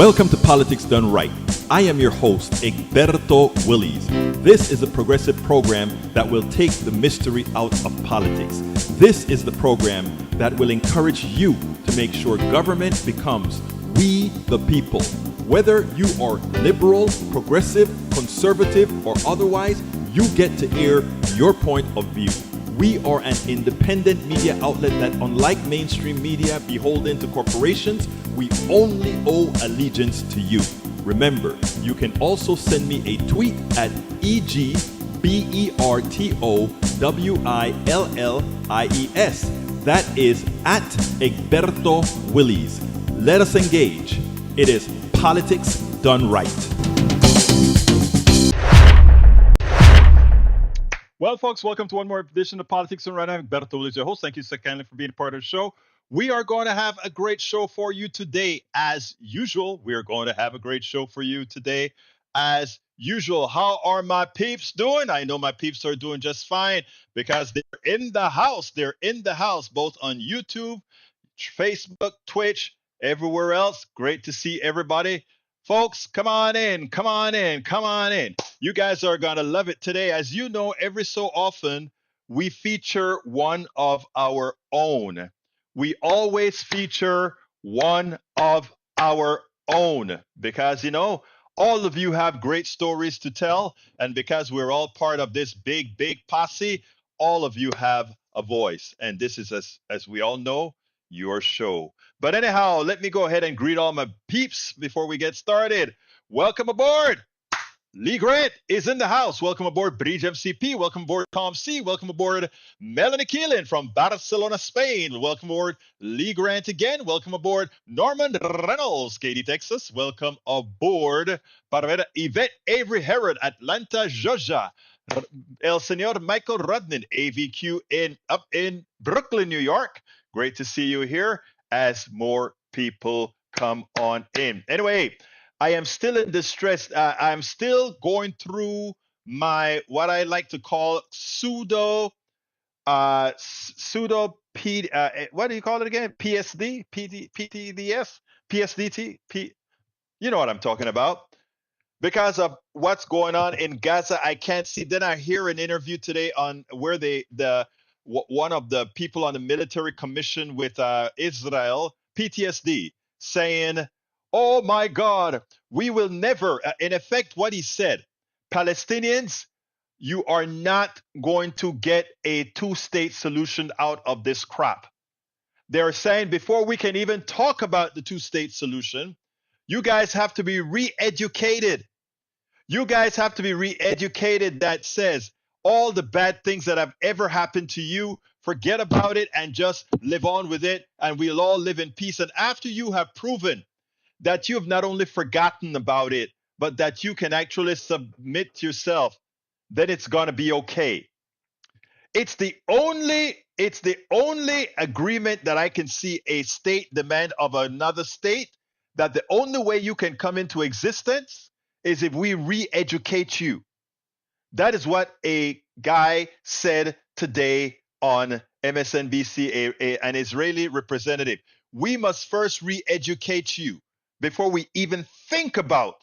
Welcome to Politics Done Right. I am your host, Egberto Willies. This is a progressive program that will take the mystery out of politics. This is the program that will encourage you to make sure government becomes we the people. Whether you are liberal, progressive, conservative, or otherwise, you get to air your point of view. We are an independent media outlet that, unlike mainstream media beholden to corporations, we only owe allegiance to you. Remember, you can also send me a tweet at EGBERTOWILLIES. That is at Egberto Willies. Let us engage. It is Politics Done Right. Well, folks, welcome to one more edition of Politics Done Right. I'm Egberto Willies, your host. Thank you so kindly for being a part of the show. We are going to have a great show for you today. As usual, we are going to have a great show for you today. As usual, how are my peeps doing? I know my peeps are doing just fine because they're in the house. They're in the house, both on YouTube, Facebook, Twitch, everywhere else. Great to see everybody. Folks, come on in, come on in, come on in. You guys are going to love it today. As you know, every so often, we feature one of our own. We always feature one of our own because, you know, all of you have great stories to tell. And because we're all part of this big, big posse, all of you have a voice. And this is, as we all know, your show. But anyhow, let me go ahead and greet all my peeps before we get started. Welcome aboard. Lee Grant is in the house. Welcome aboard, Bridge MCP. Welcome aboard, Tom C. Welcome aboard, Melanie Keelan from Barcelona, Spain. Welcome aboard, Lee Grant again. Welcome aboard, Norman Reynolds, Katy, Texas. Welcome aboard, para Yvette Avery Herod, Atlanta, Georgia. El Señor Michael Rudnin, AVQ up in Brooklyn, New York. Great to see you here as more people come on in. Anyway, I am still in distress. I'm still going through my what I like to call pseudo what do you call it again? PSD, PTDS, PSDT, you know what I'm talking about. Because of what's going on in Gaza, I can't see. Then I hear an interview today on where one of the people on the military commission with Israel, PTSD, saying, oh my God, we will never, in effect, what he said, Palestinians, you are not going to get a two-state solution out of this crap. They're saying before we can even talk about the two-state solution, you guys have to be re-educated. You guys have to be re-educated that says all the bad things that have ever happened to you, forget about it and just live on with it, and we'll all live in peace. And after you have proven that you have not only forgotten about it, but that you can actually submit yourself, then it's going to be okay. It's the only agreement that I can see a state demand of another state, that the only way you can come into existence is if we re-educate you. That is what a guy said today on MSNBC, an Israeli representative. We must first re-educate you before we even think about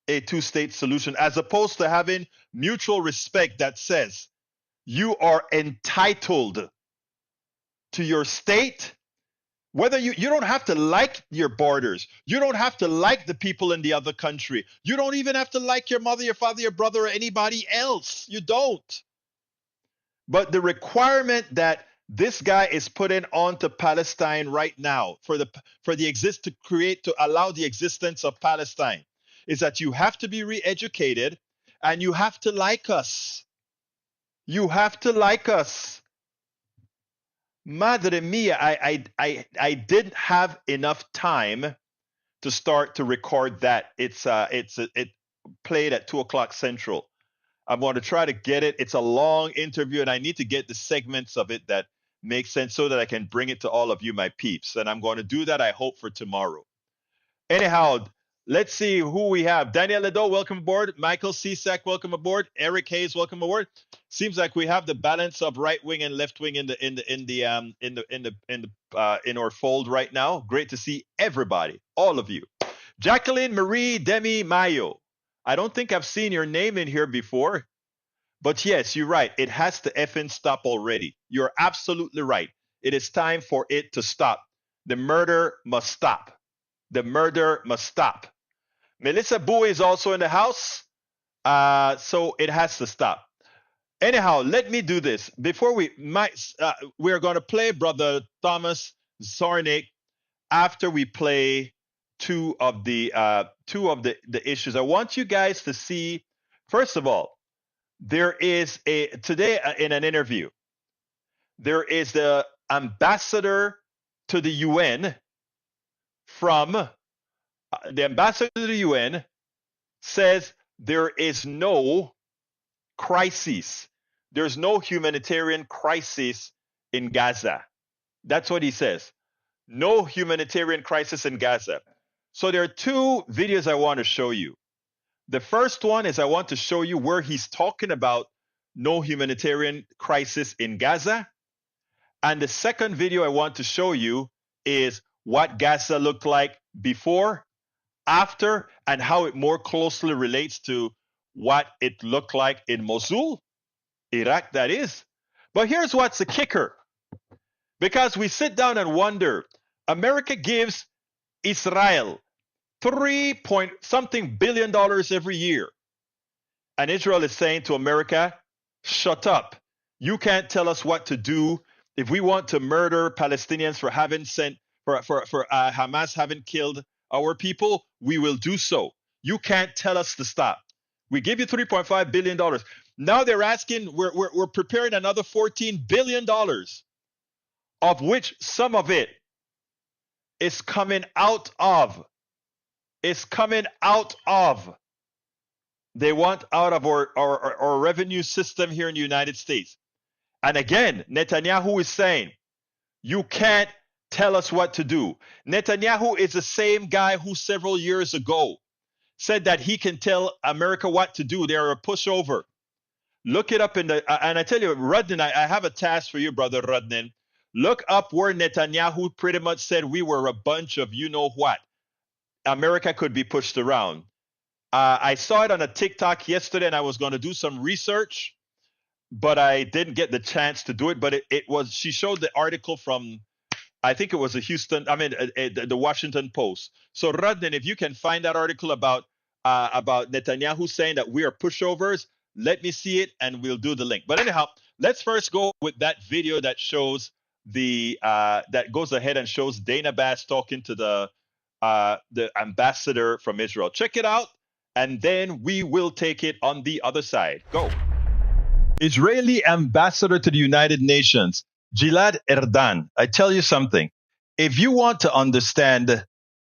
a two-state solution, as opposed to having mutual respect that says you are entitled to your state. Whether you don't have to like your borders. You don't have to like the people in the other country. You don't even have to like your mother, your father, your brother, or anybody else. You don't. But the requirement that this guy is putting onto Palestine right now to allow the existence of Palestine is that you have to be re-educated and you have to like us. You have to like us. Madre mia, I didn't have enough time to start to record that. It played at 2:00 Central. I'm going to try to get it. It's a long interview, and I need to get the segments of it that make sense so that I can bring it to all of you, my peeps. And I'm going to do that, I hope, for tomorrow. Anyhow, let's see who we have. Daniel Ledo, welcome aboard. Michael Cisak, welcome aboard. Eric Hayes, welcome aboard. Seems like we have the balance of right wing and left wing in our fold right now. Great to see everybody, all of you. Jacqueline Marie Demi Mayo. I don't think I've seen your name in here before. But yes, you're right. It has to effing stop already. You're absolutely right. It is time for it to stop. The murder must stop. The murder must stop. Melissa Bowie is also in the house. So it has to stop. Anyhow, let me do this. Before we're going to play Brother Thomas Czarnik after we play two of the issues. I want you guys to see, first of all, there is today in an interview, there is the ambassador to the UN the ambassador to the UN says there is no crisis. There's no humanitarian crisis in Gaza. That's what he says. No humanitarian crisis in Gaza. So there are two videos I want to show you. The first one is I want to show you where he's talking about no humanitarian crisis in Gaza. And the second video I want to show you is what Gaza looked like before, after, and how it more closely relates to what it looked like in Mosul, Iraq, that is. But here's what's the kicker. Because we sit down and wonder, America gives Israel $3-something billion every year. And Israel is saying to America, shut up. You can't tell us what to do. If we want to murder Palestinians for Hamas having killed our people, we will do so. You can't tell us to stop. We give you $3.5 billion. Now they're asking, we're preparing another $14 billion, of which some of it is coming out of. They want out of our revenue system here in the United States. And again, Netanyahu is saying, you can't tell us what to do. Netanyahu is the same guy who several years ago said that he can tell America what to do. They are a pushover. Look it up and I tell you, Rudnin, I have a task for you, brother Rudnin. Look up where Netanyahu pretty much said we were a bunch of you know what. America could be pushed around. I saw it on a TikTok yesterday, and I was going to do some research, but I didn't get the chance to do it. But she showed the article from, I think it was the Washington Post. So Rudnin, if you can find that article about Netanyahu saying that we are pushovers, let me see it, and we'll do the link. But anyhow, let's first go with that video that shows that goes ahead and shows Dana Bash talking to the ambassador from Israel. Check it out, and then we will take it on the other side. Go. Israeli ambassador to the United Nations, Gilad Erdan. I tell you something. If you want to understand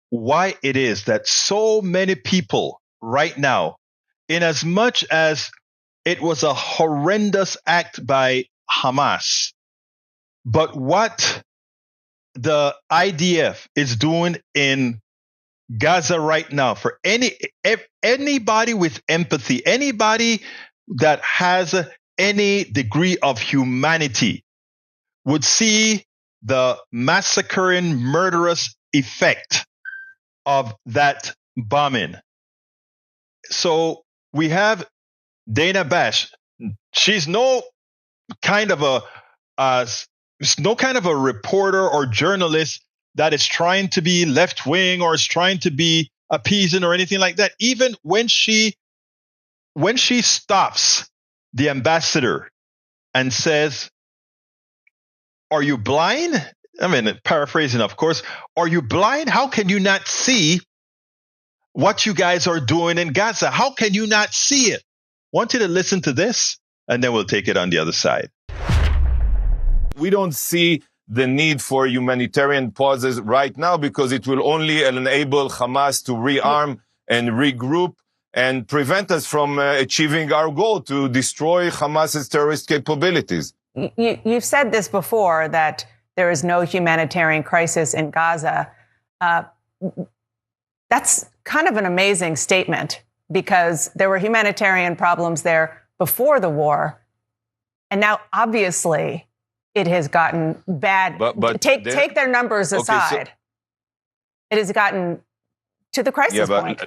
why it is that so many people right now, in as much as it was a horrendous act by Hamas, but what the IDF is doing in Gaza right now, for anybody with empathy, anybody that has any degree of humanity, would see the massacring, murderous effect of that bombing. So we have Dana Bash. She's no kind of a reporter or journalist that is trying to be left wing or is trying to be appeasing or anything like that. Even when she stops the ambassador and says, "Are you blind?" I mean, paraphrasing, of course. Are you blind? How can you not see what you guys are doing in Gaza? How can you not see it? I want you to listen to this, and then we'll take it on the other side. We don't see the need for humanitarian pauses right now because it will only enable Hamas to rearm and regroup and prevent us from achieving our goal to destroy Hamas's terrorist capabilities. You've said this before, that there is no humanitarian crisis in Gaza. That's kind of an amazing statement because there were humanitarian problems there before the war. And now, obviously, it has gotten bad. But take their numbers aside. It has gotten to the crisis but point.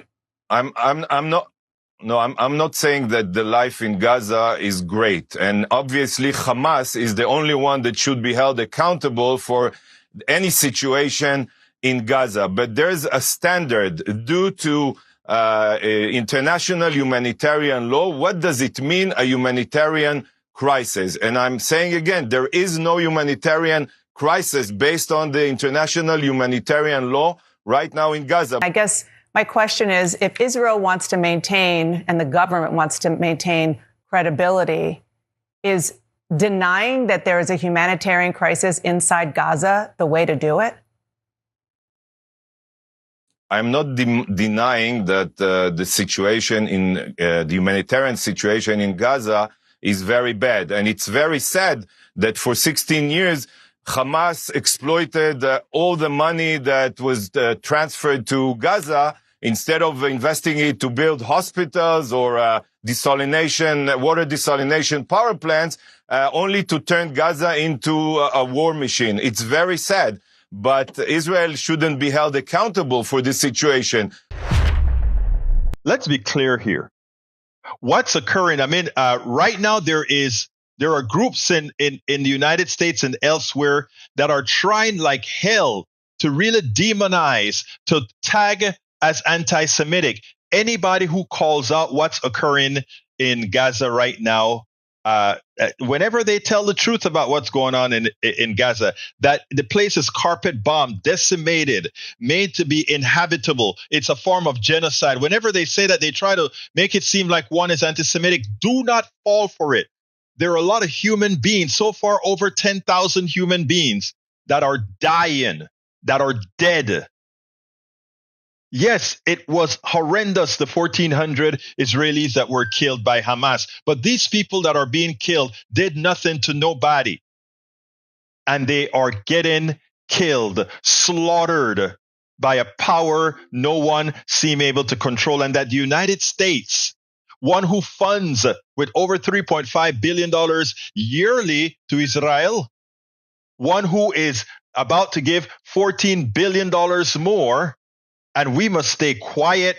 I'm not saying that the life in Gaza is great. And obviously Hamas is the only one that should be held accountable for any situation in Gaza. But there's a standard due to international humanitarian law. What does it mean, a humanitarian crisis? And I'm saying again, there is no humanitarian crisis based on the international humanitarian law right now in Gaza. I guess my question is, if Israel wants to maintain and the government wants to maintain credibility, is denying that there is a humanitarian crisis inside Gaza the way to do it? I'm not denying that the situation in the humanitarian situation in Gaza is very bad. And it's very sad that for 16 years, Hamas exploited all the money that was transferred to Gaza instead of investing it to build hospitals or water desalination power plants, only to turn Gaza into a war machine. It's very sad. But Israel shouldn't be held accountable for this situation. Let's be clear here. What's occurring? I mean, right now there are groups in the United States and elsewhere that are trying like hell to really demonize, to tag as anti-Semitic anybody who calls out what's occurring in Gaza right now. Whenever they tell the truth about what's going on in Gaza, that the place is carpet bombed, decimated, made to be inhabitable. It's a form of genocide. Whenever they say that, they try to make it seem like one is anti-Semitic. Do not fall for it. There are a lot of human beings, so far over 10,000 human beings that are dying, that are dead. Yes, it was horrendous, the 1,400 Israelis that were killed by Hamas. But these people that are being killed did nothing to nobody. And they are getting killed, slaughtered by a power no one seems able to control. And that the United States, one who funds with over $3.5 billion yearly to Israel, one who is about to give $14 billion more, and we must stay quiet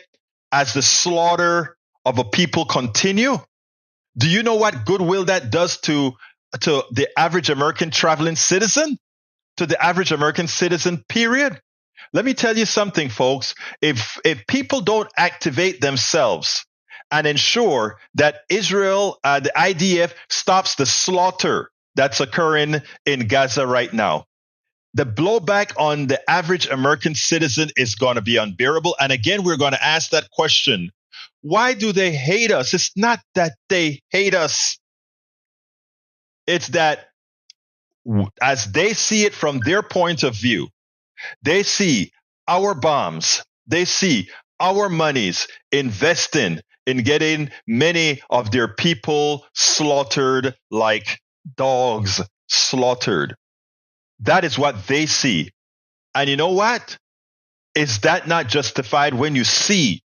as the slaughter of a people continue? Do you know what goodwill that does to the average American traveling citizen? To the average American citizen, period? Let me tell you something, folks. If people don't activate themselves and ensure that Israel, the IDF, stops the slaughter that's occurring in Gaza right now, the blowback on the average American citizen is going to be unbearable. And again, we're going to ask that question. Why do they hate us? It's not that they hate us. It's that as they see it from their point of view, they see our bombs, they see our monies investing in getting many of their people slaughtered like dogs slaughtered. That is what they see. And you know what? Is that not justified when you see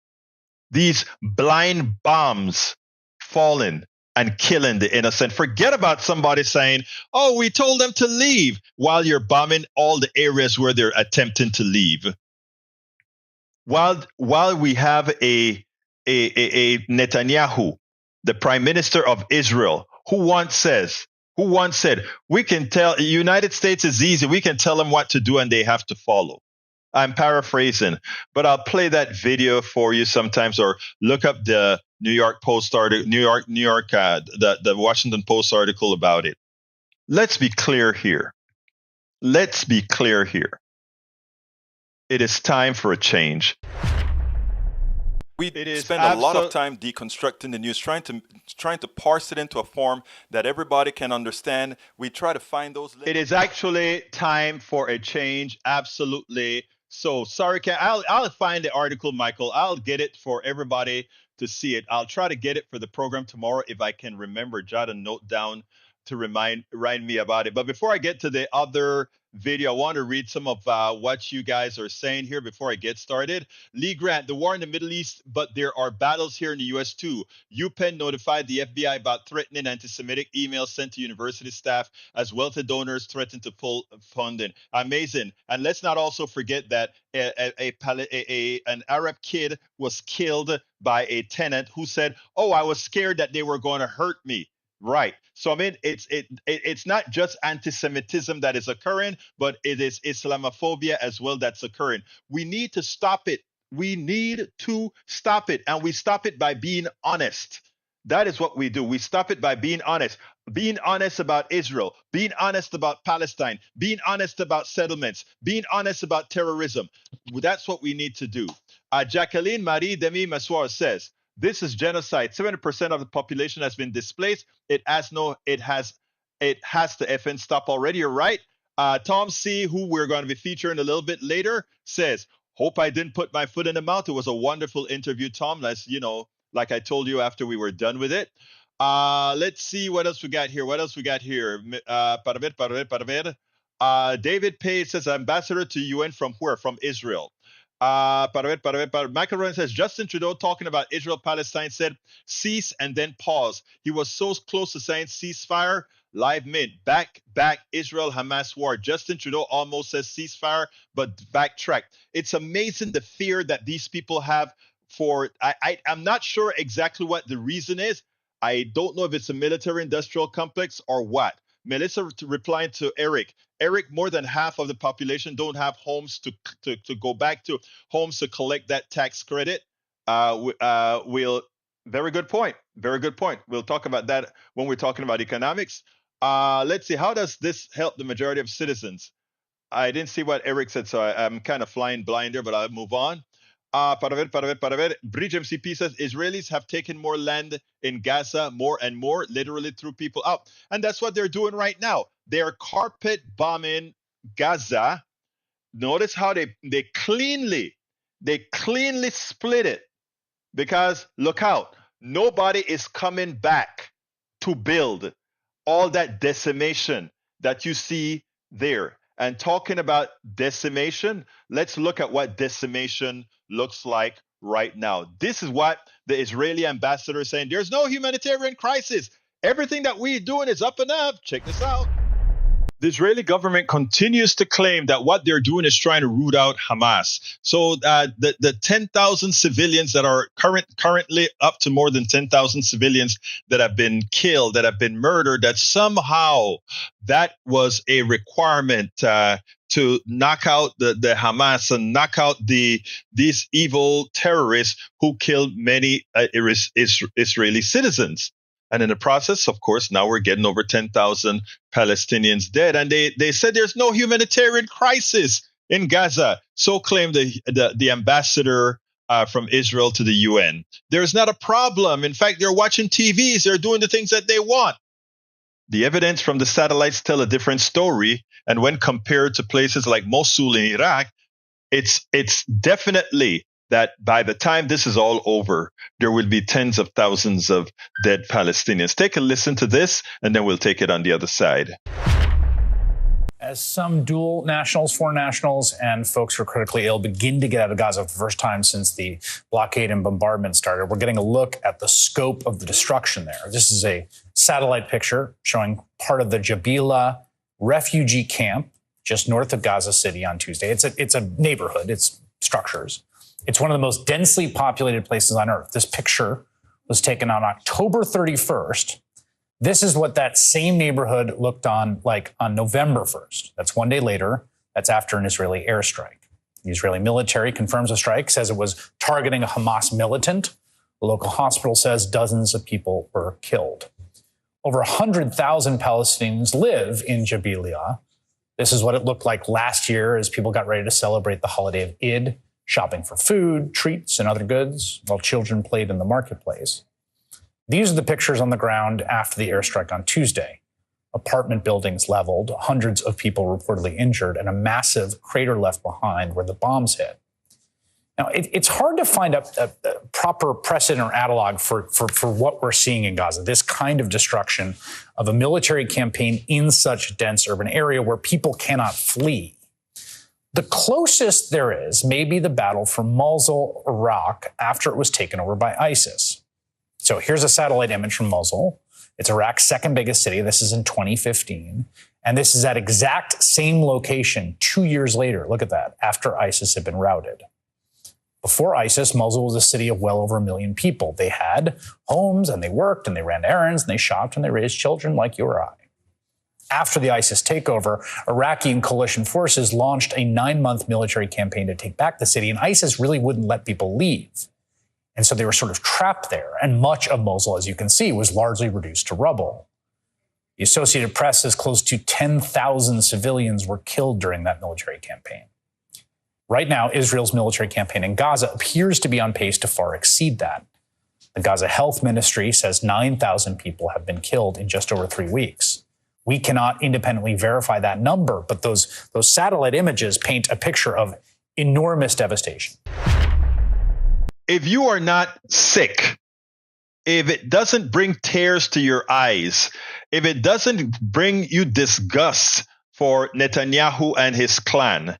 these blind bombs falling and killing the innocent? Forget about somebody saying, oh, we told them to leave, while you're bombing all the areas where they're attempting to leave. While we have a Netanyahu, the prime minister of Israel, who once said, we can tell the United States is easy. We can tell them what to do and they have to follow. I'm paraphrasing, but I'll play that video for you sometimes, or look up the New York Post article, the Washington Post article about it. Let's be clear here. Let's be clear here. It is time for a change. We spend a lot of time deconstructing the news, trying to parse it into a form that everybody can understand. We try to find those. It is actually time for a change. Absolutely. So sorry, I'll find the article, Michael. I'll get it for everybody to see it. I'll try to get it for the program tomorrow if I can remember, jot a note down to remind me about it. But before I get to the other video. I want to read some of what you guys are saying here before I get started. Lee Grant, the war in the Middle East, but there are battles here in the U.S. too. UPenn notified the FBI about threatening anti-Semitic emails sent to university staff as wealthy donors threatened to pull funding. Amazing. And let's not also forget that an Arab kid was killed by a tenant who said, "Oh, I was scared that they were going to hurt me." Right. So I mean, it's not just anti-Semitism that is occurring, but it is Islamophobia as well that's occurring. We need to stop it. We need to stop it, and we stop it by being honest. That is what we do. We stop it by being honest about Israel, being honest about Palestine, being honest about settlements, being honest about terrorism. That's what we need to do. Jacqueline Marie Demi Massoir says, this is genocide. 70% of the population has been displaced. It has to effing stop already. You're right. Tom C., who we're going to be featuring a little bit later, says, hope I didn't put my foot in the mouth. It was a wonderful interview, Tom. Let's, like I told you after we were done with it. Let's see what else we got here. David Page says, ambassador to UN from where? From Israel. Michael Ryan says, Justin Trudeau talking about Israel-Palestine said, cease and then pause. He was so close to saying ceasefire. Live mint, back, Israel-Hamas war. Justin Trudeau almost says ceasefire, but backtrack. It's amazing the fear that these people have for, I'm not sure exactly what the reason is. I don't know if it's a military-industrial complex or what. Melissa replying to Eric, more than half of the population don't have homes to go back to, homes to collect that tax credit. Very good point. We'll talk about that when we're talking about economics. Let's see, how does this help the majority of citizens? I didn't see what Eric said, so I'm kind of flying blind there, but I'll move on. Bridge MCP says Israelis have taken more land in Gaza, more and more, literally threw people out. And that's what they're doing right now. They're carpet bombing Gaza. Notice how they cleanly split it, because look out, nobody is coming back to build all that decimation that you see there. And talking about decimation, let's look at what decimation looks like right now. This is what the Israeli ambassador is saying. There's no humanitarian crisis. Everything that we're doing is up and up. Check this out. The Israeli government continues to claim that what they're doing is trying to root out Hamas. So the 10,000 civilians that are currently up to more than 10,000 civilians that have been killed, that have been murdered, that somehow that was a requirement to knock out the Hamas and knock out these evil terrorists who killed many Israeli citizens. And in the process, of course, now we're getting over 10,000 Palestinians dead. And they said there's no humanitarian crisis in Gaza. So claimed the ambassador from Israel to the UN. There's not a problem. In fact, they're watching TVs. They're doing the things that they want. The evidence from the satellites tell a different story. And when compared to places like Mosul in Iraq, it's definitely that by the time this is all over, there will be tens of thousands of dead Palestinians. Take a listen to this, and then we'll take it on the other side. As some dual nationals, foreign nationals, and folks who are critically ill begin to get out of Gaza for the first time since the blockade and bombardment started, we're getting a look at the scope of the destruction there. This is a satellite picture showing part of the Jabalia refugee camp just north of Gaza City on Tuesday. It's a neighborhood. It's structures. It's one of the most densely populated places on Earth. This picture was taken on October 31st. This is what that same neighborhood looked like on November 1st. That's one day later. That's after an Israeli airstrike. The Israeli military confirms the strike, says it was targeting a Hamas militant. The local hospital says dozens of people were killed. Over 100,000 Palestinians live in Jabalia. This is what it looked like last year as people got ready to celebrate the holiday of Eid, shopping for food, treats, and other goods while children played in the marketplace. These are the pictures on the ground after the airstrike on Tuesday. Apartment buildings leveled, hundreds of people reportedly injured, and a massive crater left behind where the bombs hit. Now, it's hard to find a proper precedent or analog for what we're seeing in Gaza, this kind of destruction of a military campaign in such a dense urban area where people cannot flee. The closest there is may be the battle for Mosul, Iraq, after it was taken over by ISIS. So here's a satellite image from Mosul. It's Iraq's second biggest city. This is in 2015. And this is at exact same location 2 years later. Look at that, after ISIS had been routed. Before ISIS, Mosul was a city of well over 1 million people. They had homes and they worked and they ran errands and they shopped and they raised children like you or I. After the ISIS takeover, Iraqi and coalition forces launched a 9-month military campaign to take back the city, and ISIS really wouldn't let people leave. And so they were sort of trapped there. And much of Mosul, as you can see, was largely reduced to rubble. The Associated Press says close to 10,000 civilians were killed during that military campaign. Right now, Israel's military campaign in Gaza appears to be on pace to far exceed that. The Gaza Health Ministry says 9,000 people have been killed in just over 3 weeks. We cannot independently verify that number, but those satellite images paint a picture of enormous devastation. If you are not sick, if it doesn't bring tears to your eyes, if it doesn't bring you disgust for Netanyahu and his clan,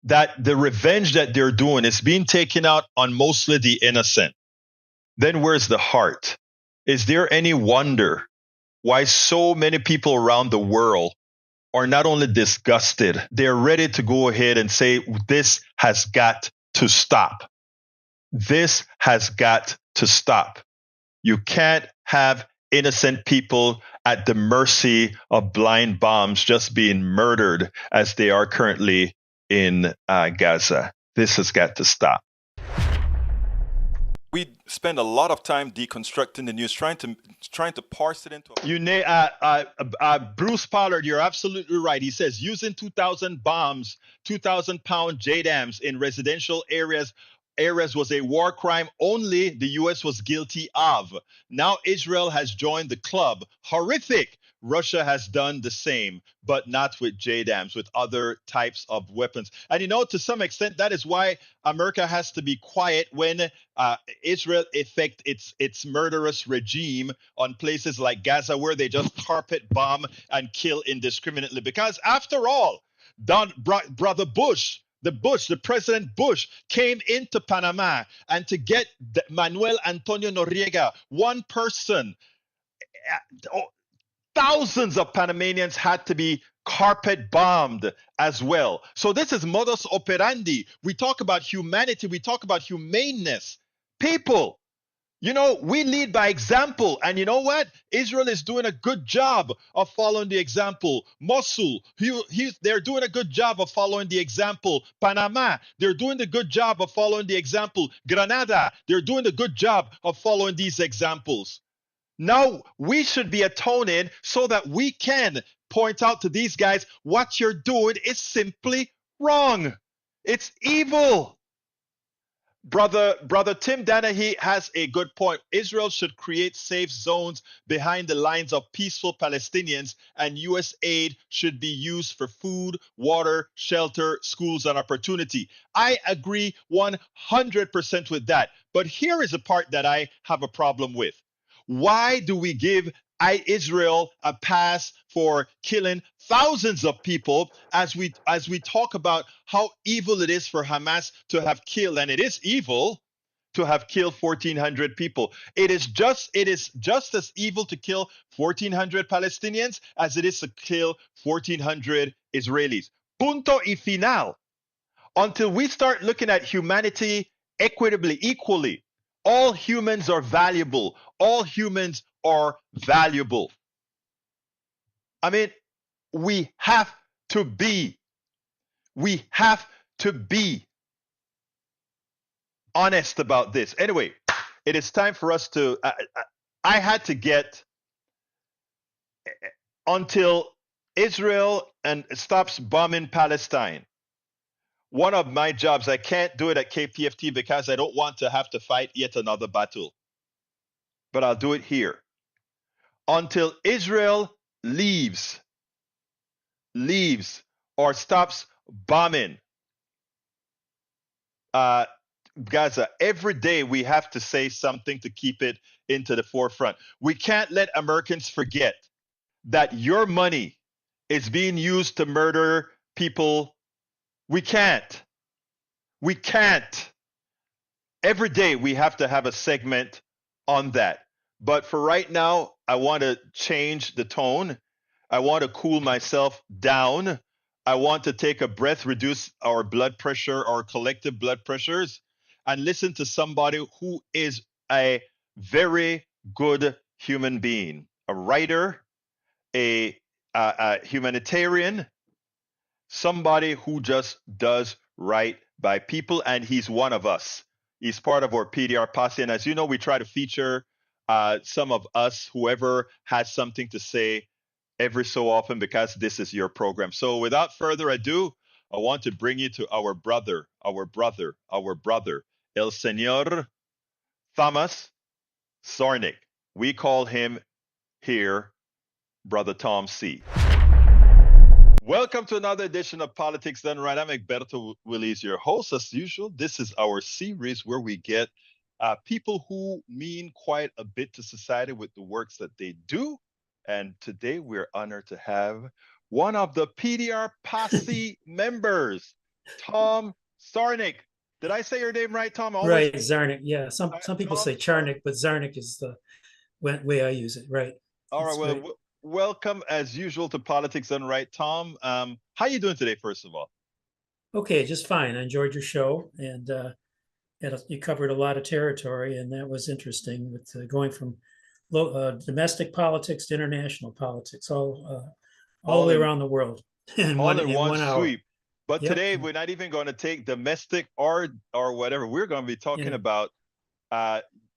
that the revenge that they're doing is being taken out on mostly the innocent, then where's the heart? Is there any wonder why so many people around the world are not only disgusted, they're ready to go ahead and say, this has got to stop. This has got to stop. You can't have innocent people at the mercy of blind bombs just being murdered as they are currently in Gaza. This has got to stop. We spend a lot of time deconstructing the news, trying to parse it into. Bruce Pollard, you're absolutely right. He says using 2,000 bombs, 2,000-pound JDAMs in residential areas was a war crime only the U.S. was guilty of. Now Israel has joined the club. Horrific. Russia has done the same, but not with JDAMs, with other types of weapons. And, to some extent, that is why America has to be quiet when Israel effect its murderous regime on places like Gaza, where they just carpet bomb and kill indiscriminately. Because after all, brother Bush, the President Bush came into Panama, and to get Manuel Antonio Noriega, one person, thousands of Panamanians had to be carpet bombed as well. So this is modus operandi. We talk about humanity. We talk about humaneness. People, we lead by example. And you know what? Israel is doing a good job of following the example. Mosul, they're doing a good job of following the example. Panama, they're doing a good job of following the example. Grenada, they're doing a good job of following these examples. Now we should be atoning so that we can point out to these guys, what you're doing is simply wrong. It's evil. Brother Tim Danahy has a good point. Israel should create safe zones behind the lines of peaceful Palestinians, and U.S. aid should be used for food, water, shelter, schools, and opportunity. I agree 100% with that. But here is a part that I have a problem with. Why do we give Israel a pass for killing thousands of people as we talk about how evil it is for Hamas to have killed, and it is evil to have killed 1,400 people. It is just as evil to kill 1,400 Palestinians as it is to kill 1,400 Israelis. Punto y final. Until we start looking at humanity equitably, equally, all humans are valuable. All humans are valuable. I mean, we have to be honest about this. Anyway, it is time for us to, I had to get until Israel stops bombing Palestine. One of my jobs, I can't do it at KPFT because I don't want to have to fight yet another battle. But I'll do it here. Until Israel leaves or stops bombing Gaza, every day we have to say something to keep it into the forefront. We can't let Americans forget that your money is being used to murder people. We can't. We can't. Every day we have to have a segment on that. But for right now, I want to change the tone. I want to cool myself down. I want to take a breath, reduce our blood pressure, our collective blood pressures, and listen to somebody who is a very good human being, a writer, a humanitarian, somebody who just does right by people, and he's one of us. He's part of our PDR posse, and as you know, we try to feature some of us, whoever has something to say, every so often, because this is your program. So without further ado, I want to bring you to our brother, El Señor Thomas Czarnik. We call him here Brother Tom C. Welcome to another edition of Politics Done Right. I'm Egberto Willies, your host. As usual, this is our series where we get people who mean quite a bit to society with the works that they do. And today we're honored to have one of the PDR posse members, Tom Czarnik. Did I say your name right, Tom? Right, Czarnik. Yeah, some people say Czarnik, but Czarnik is the way I use it. Right. All right. Well, welcome as usual to Politics Done Right, Tom. How you doing today, first of all? Okay, just fine. I enjoyed your show, and you covered a lot of territory, and that was interesting with going from domestic politics to international politics, all the way around the world in one hour. Sweep. But today we're not even going to take domestic or whatever. We're going to be talking about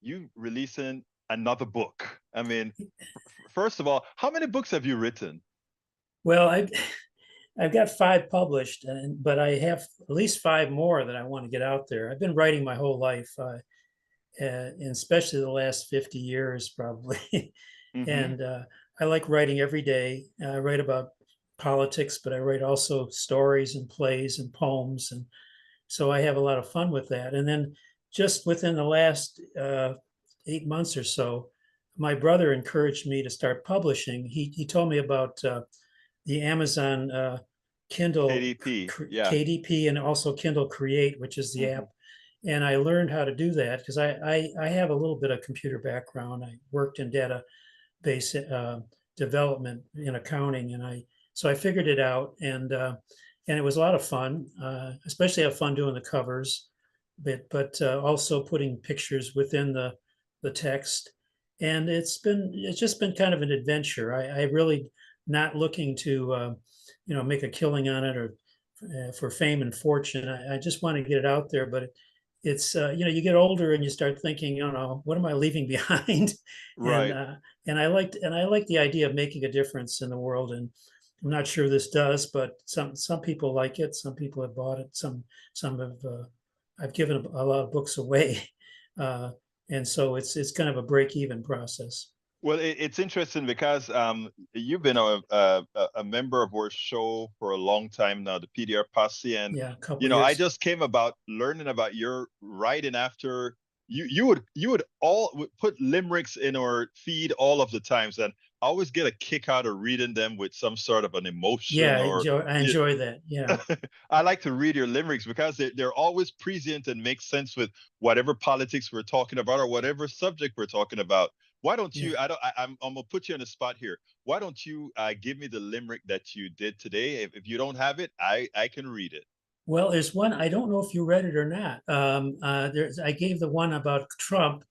you releasing another book. I mean, first of all, how many books have you written? Well, I've got 5 published, but I have at least 5 more that I want to get out there. I've been writing my whole life, and especially the last 50 years, probably. Mm-hmm. And I like writing every day. I write about politics, but I write also stories and plays and poems. And so I have a lot of fun with that. And then just within the last 8 months or so, my brother encouraged me to start publishing. He told me about the Amazon Kindle KDP, KDP, and also Kindle Create, which is the app. And I learned how to do that because I have a little bit of computer background. I worked in database development in accounting, and so I figured it out, and it was a lot of fun. Especially have fun doing the covers, but also putting pictures within the text. And it's just been kind of an adventure. I really not looking to make a killing on it or for fame and fortune. I just want to get it out there, but it's you get older and you start thinking, what am I leaving behind? Right. And I like the idea of making a difference in the world. And I'm not sure this does, but some people like it. Some people have bought it. Some have. I've given a lot of books away, and so it's kind of a break-even process. Well, it's interesting because you've been a member of our show for a long time now, the PDR posse, and years. I just came about learning about your writing after you would all put limericks in our feed all of the times, and I always get a kick out of reading them with some sort of an emotion. Yeah, I enjoy that. Yeah, I like to read your limericks because they're always prescient and make sense with whatever politics we're talking about or whatever subject we're talking about. Why don't you? I'm gonna put you on the spot here. Why don't you give me the limerick that you did today? If you don't have it, I can read it. Well, there's one. I don't know if you read it or not. I gave the one about Trump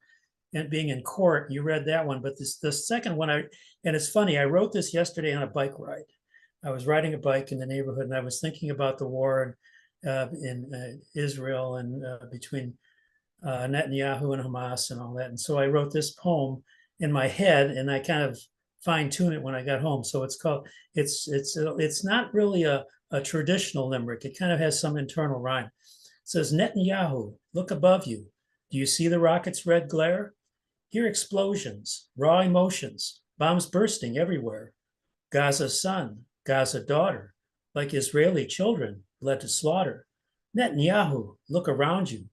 and being in court. You read that one, but the second one, and it's funny. I wrote this yesterday on a bike ride. I was riding a bike in the neighborhood, and I was thinking about the war in Israel and between Netanyahu and Hamas and all that. And so I wrote this poem in my head, and I kind of fine-tune it when I got home. So it's called. It's not really a traditional limerick. It kind of has some internal rhyme. It says, Netanyahu, look above you. Do you see the rocket's red glare? Hear explosions, raw emotions, bombs bursting everywhere. Gaza's son, Gaza daughter, like Israeli children led to slaughter. Netanyahu, look around you.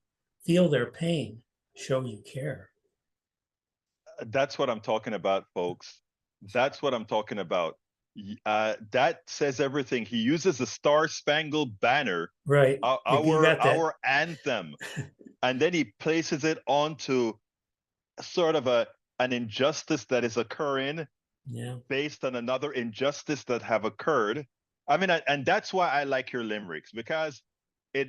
feel their pain, show you care. That's what I'm talking about, folks. That's what I'm talking about. That says everything. He uses the Star Spangled Banner, Right. You got that. our anthem, and then he places it onto sort of an injustice that is occurring, based on another injustice that have occurred. I mean, and that's why I like your limericks, because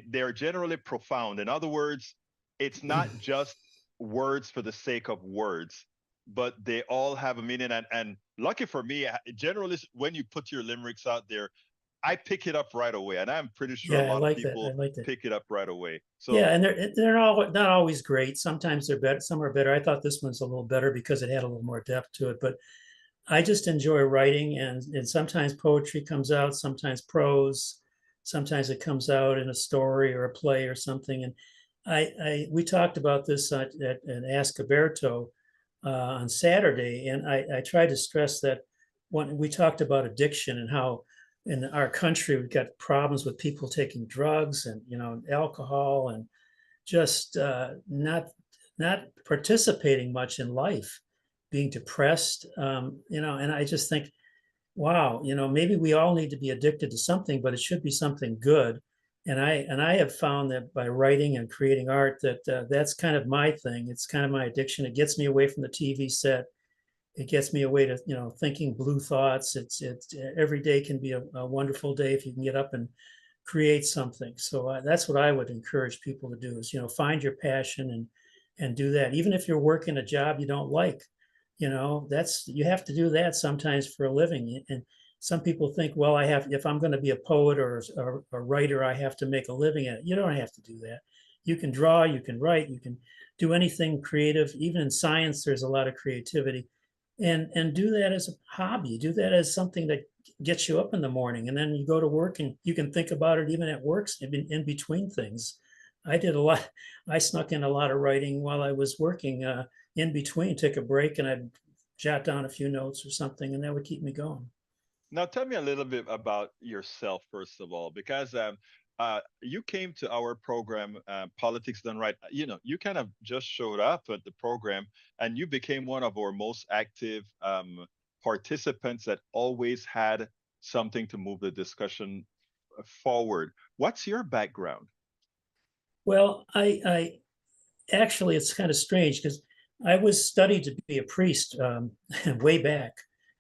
they're generally profound. In other words, it's not just words for the sake of words, but they all have a meaning. And lucky for me, generally, when you put your limericks out there, I pick it up right away, and I'm pretty sure a lot of people pick it up right away. So yeah, and they're all not always great. Sometimes they're better, some are better. I thought this one's a little better because it had a little more depth to it. But I just enjoy writing, and sometimes poetry comes out, sometimes prose, sometimes it comes out in a story or a play or something. And we talked about this at Ask Alberto on Saturday, and I tried to stress that when we talked about addiction and how in our country we've got problems with people taking drugs and alcohol and just not participating much in life, being depressed, and I just think, wow, maybe we all need to be addicted to something, but it should be something good. And I have found that by writing and creating art that that's kind of my thing. It's kind of my addiction. It gets me away from the TV set. It gets me away to thinking blue thoughts. It's every day can be a wonderful day if you can get up and create something. So that's what I would encourage people to do is find your passion and do that. Even if you're working a job you don't like, you have to do that sometimes for a living. And some people think, well, if I'm going to be a poet or a writer, I have to make a living at it. You don't have to do that. You can draw, you can write, you can do anything creative. Even in science, there's a lot of creativity. And do that as a hobby, do that as something that gets you up in the morning, and then you go to work and you can think about it even at work in between things. I did a lot. I snuck in a lot of writing while I was working in between, take a break, and I'd jot down a few notes or something, and that would keep me going. Now tell me a little bit about yourself, first of all, because you came to our program, Politics Done Right. You kind of just showed up at the program, and you became one of our most active participants that always had something to move the discussion forward. What's your background? Well, I actually, it's kind of strange because I was studied to be a priest way back,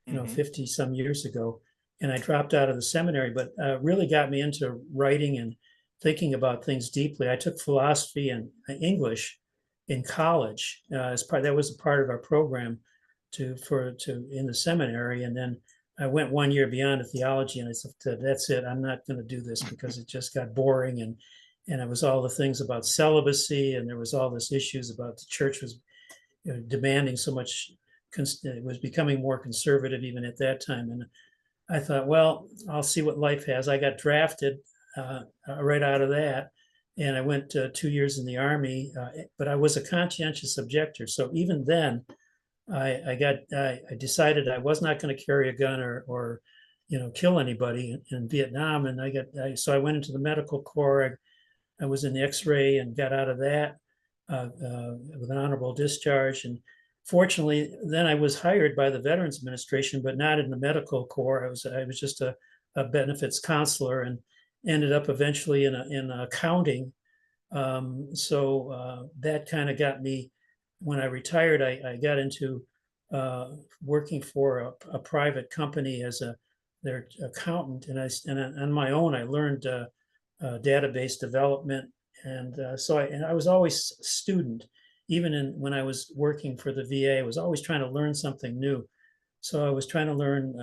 50 some years ago. And I dropped out of the seminary, but really got me into writing and thinking about things deeply. I took philosophy and English in college that was a part of our program in the seminary. And then I went 1 year beyond to theology, and I said, that's it. I'm not going to do this because it just got boring. And it was all the things about celibacy, and there was all this issues about the church was demanding so much. It was becoming more conservative even at that time. And I thought, well, I'll see what life has. I got drafted right out of that, and I went 2 years in the Army, but I was a conscientious objector. So even then, I decided I was not going to carry a gun or kill anybody in Vietnam. And so I went into the medical corps. I was in the X-ray and got out of that with an honorable discharge. And fortunately, then I was hired by the Veterans Administration, but not in the medical corps. I was just a benefits counselor, and ended up eventually in accounting. So that kind of got me. When I retired, I got into working for a private company as their accountant, and on my own I learned database development, and so I was always a student. Even when I was working for the VA, I was always trying to learn something new. So I was trying to learn,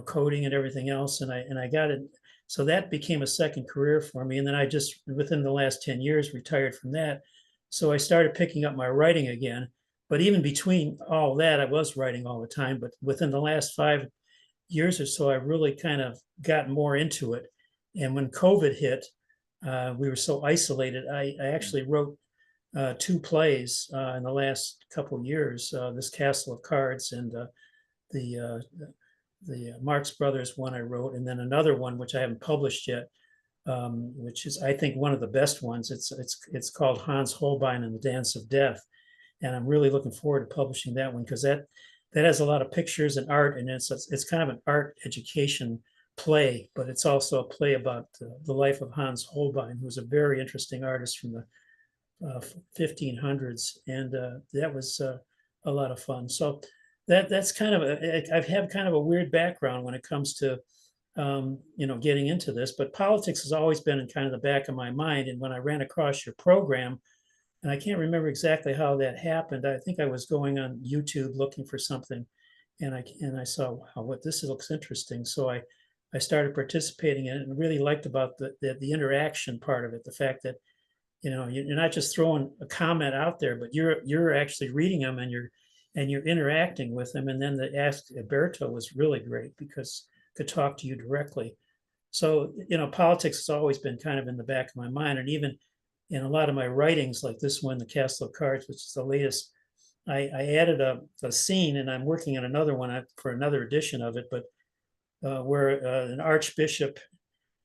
coding and everything else, and I got it. So that became a second career for me. And then I just, within the last 10 years, retired from that. So I started picking up my writing again. But even between all that, I was writing all the time. But within the last 5 years or so, I really kind of got more into it. And when COVID hit, we were so isolated. I actually wrote 2 plays in the last couple of years, this Castle of Cards and the Marx Brothers one I wrote, and then another one which I haven't published yet which is, I think, one of the best ones. It's called Hans Holbein and the Dance of Death, and I'm really looking forward to publishing that one because that has a lot of pictures and art, and it's kind of an art education play, but it's also a play about the life of Hans Holbein, who's a very interesting artist from the 1500s, and that was a lot of fun. So that's kind of I've had kind of a weird background when it comes to getting into this, but politics has always been in kind of the back of my mind. And when I ran across your program, and I can't remember exactly how that happened, I think I was going on YouTube looking for something, and I saw, wow, what this looks interesting. So I started participating in it and really liked about the interaction part of it, the fact that you're not just throwing a comment out there, but you're actually reading them and you're interacting with them. And then the Ask Alberto was really great because could talk to you directly. So politics has always been kind of in the back of my mind, and even in a lot of my writings, like this one, The Castle of Cards, which is the latest, I added a scene, and I'm working on another one for another edition of it, but where an archbishop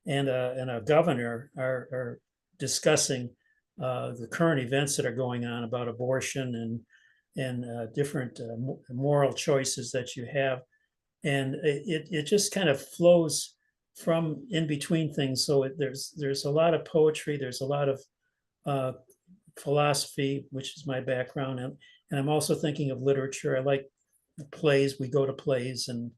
and a governor are discussing the current events that are going on about abortion and different moral choices that you have. And it just kind of flows from in between things. So there's a lot of poetry, there's a lot of philosophy, which is my background, and I'm also thinking of literature. I like plays. We go to plays, and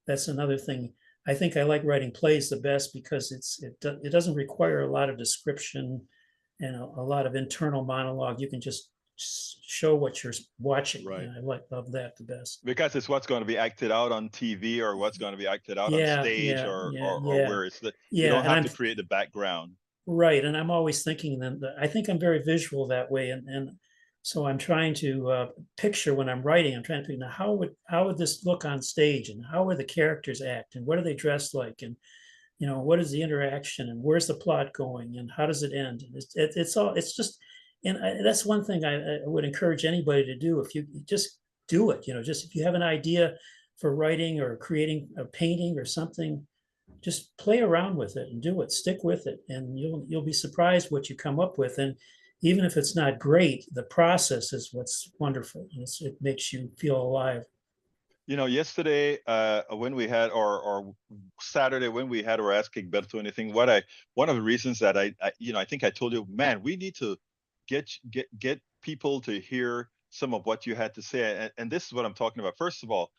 that's another thing. I think I like writing plays the best because it doesn't require a lot of description and a lot of internal monologue. You can just show what you're watching. Right. And I love that the best. Because it's what's going to be acted out on TV or what's going to be acted out on stage or where it's you don't have to create the background. Right. And I'm always thinking that I think I'm very visual that way. And so I'm trying to picture when I'm writing, I'm trying to think, now how would this look on stage, and how would the characters act, and what are they dressed like, and what is the interaction, and where's the plot going, and how does it end? And it's just, and that's one thing I would encourage anybody to do. If you just do it, just if you have an idea for writing or creating a painting or something, just play around with it and do it, stick with it, and you'll be surprised what you come up with. And even if it's not great, the process is what's wonderful. It makes you feel alive. Yesterday when we had or Saturday when we had our Ask Egberto Anything, one of the reasons that I think I told you, man, we need to get people to hear some of what you had to say, and this is what I'm talking about. First of all,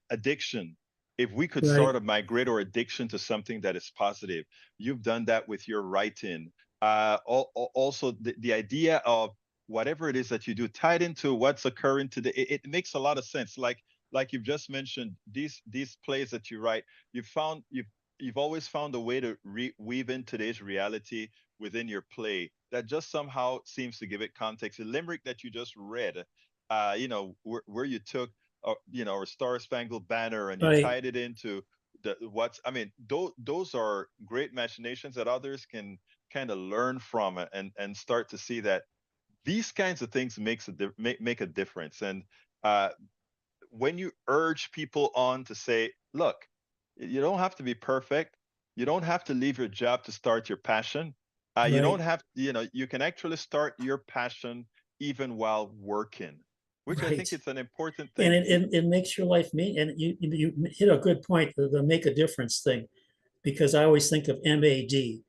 addiction. If we could sort of migrate our addiction to something that is positive, you've done that with your writing. Also, the idea of whatever it is that you do tied into what's occurring today, it makes a lot of sense. Like you've just mentioned, these plays that you write, you've always found a way to weave in today's reality within your play that just somehow seems to give it context. The limerick that you just read, where you took our Star Spangled Banner and you tied it into those are great machinations that others can kind of learn from and start to see that these kinds of things make a difference. And when you urge people on to say, look, you don't have to be perfect, you don't have to leave your job to start your passion, you don't have you can actually start your passion even while working, which I think it's an important thing. And it makes your life mean. And you hit a good point, the make a difference thing, because I always think of MAD,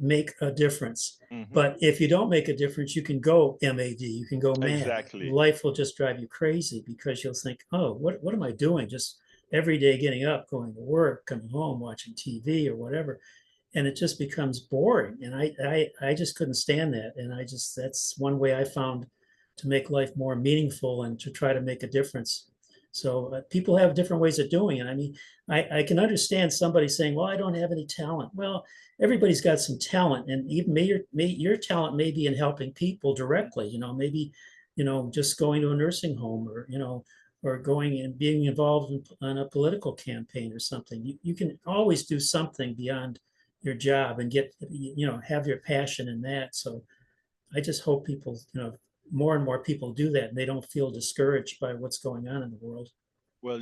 make a difference. Mm-hmm. But if you don't make a difference, you can go MAD, you can go mad. Exactly. Life will just drive you crazy because you'll think, oh, what am I doing? Just every day getting up, going to work, coming home, watching TV or whatever. And it just becomes boring. And I just couldn't stand that. And that's one way I found to make life more meaningful and to try to make a difference. So people have different ways of doing it. I mean, I can understand somebody saying, well, I don't have any talent. Well, everybody's got some talent, and even your talent may be in helping people directly, maybe, just going to a nursing home or going and being involved in a political campaign or something. You can always do something beyond your job and get, have your passion in that. So I just hope people, more and more people do that and they don't feel discouraged by what's going on in the world. Well,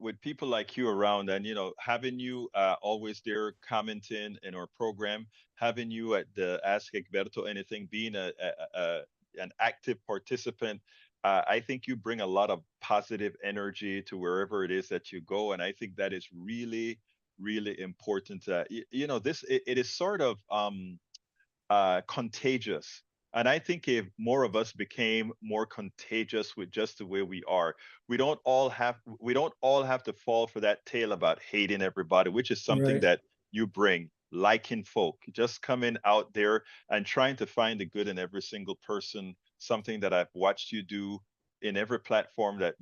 with people like you around, and having you always there commenting in our program, having you at the Ask Egberto Anything, being an active participant, I think you bring a lot of positive energy to wherever it is that you go, and I think that is really, really important. It is sort of contagious. And I think if more of us became more contagious with just the way we are, we don't all have to fall for that tale about hating everybody, which is something Right. that you bring, liking folk, just coming out there and trying to find the good in every single person, something that I've watched you do in every platform that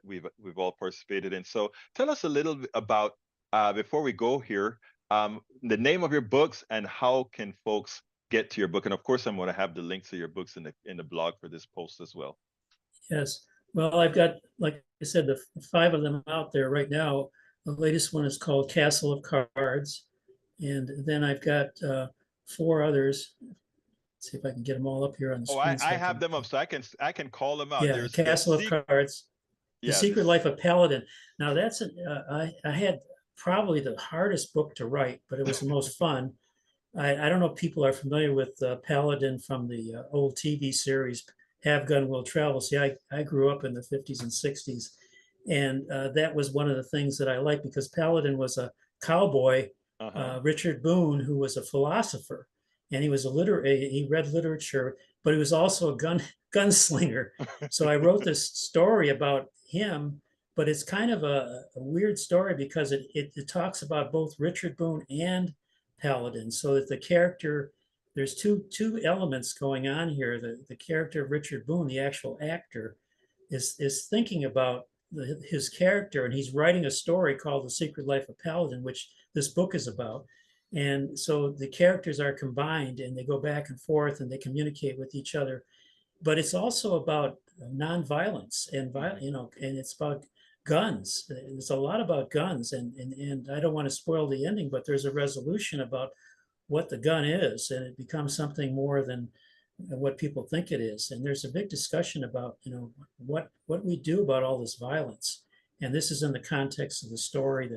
we've all participated in. So tell us a little bit about before we go here, the name of your books and how can folks get to your book. And of course, I'm going to have the links to your books in the blog for this post as well. Yes. Well, I've got, like I said, the 5 of them out there right now. The latest one is called Castle of Cards. And then I've got 4 others. Let's see if I can get them all up here on the Oh, screen. I have them up, so I can call them out. Yeah, There's Castle of Cards. The yeah, Secret Life of Paladin. Now that's I had probably the hardest book to write, but it was the most fun. I don't know if people are familiar with Paladin from the old TV series, Have Gun Will Travel. See, I grew up in the 50s and 60s, and that was one of the things that I liked because Paladin was a cowboy, Richard Boone, who was a philosopher, and he was he read literature, but he was also a gunslinger. So I wrote this story about him, but it's kind of a weird story because it talks about both Richard Boone and Paladin, so that the character, there's two elements going on here. The character of Richard Boone, the actual actor, is thinking about his character, and he's writing a story called The Secret Life of Paladin, which this book is about. And so the characters are combined and they go back and forth and they communicate with each other. But it's also about nonviolence and and it's about guns. There's a lot about guns, and I don't want to spoil the ending, but there's a resolution about what the gun is, and it becomes something more than what people think it is. And there's a big discussion about what we do about all this violence. And this is in the context of the story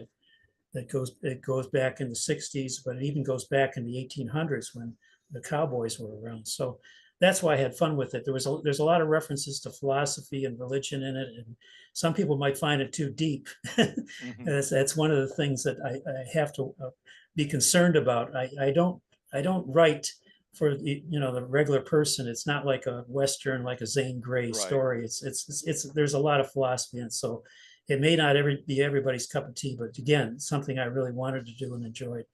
that goes back in the 60s, but it even goes back in the 1800s when the cowboys were around. So that's why I had fun with it. There's a lot of references to philosophy and religion in it, and some people might find it too deep. That's one of the things that I have to be concerned about. I don't write for the regular person. It's not like a Western, like a Zane Grey story. It's there's a lot of philosophy, and so it may not be everybody's cup of tea, but again, something I really wanted to do and enjoyed.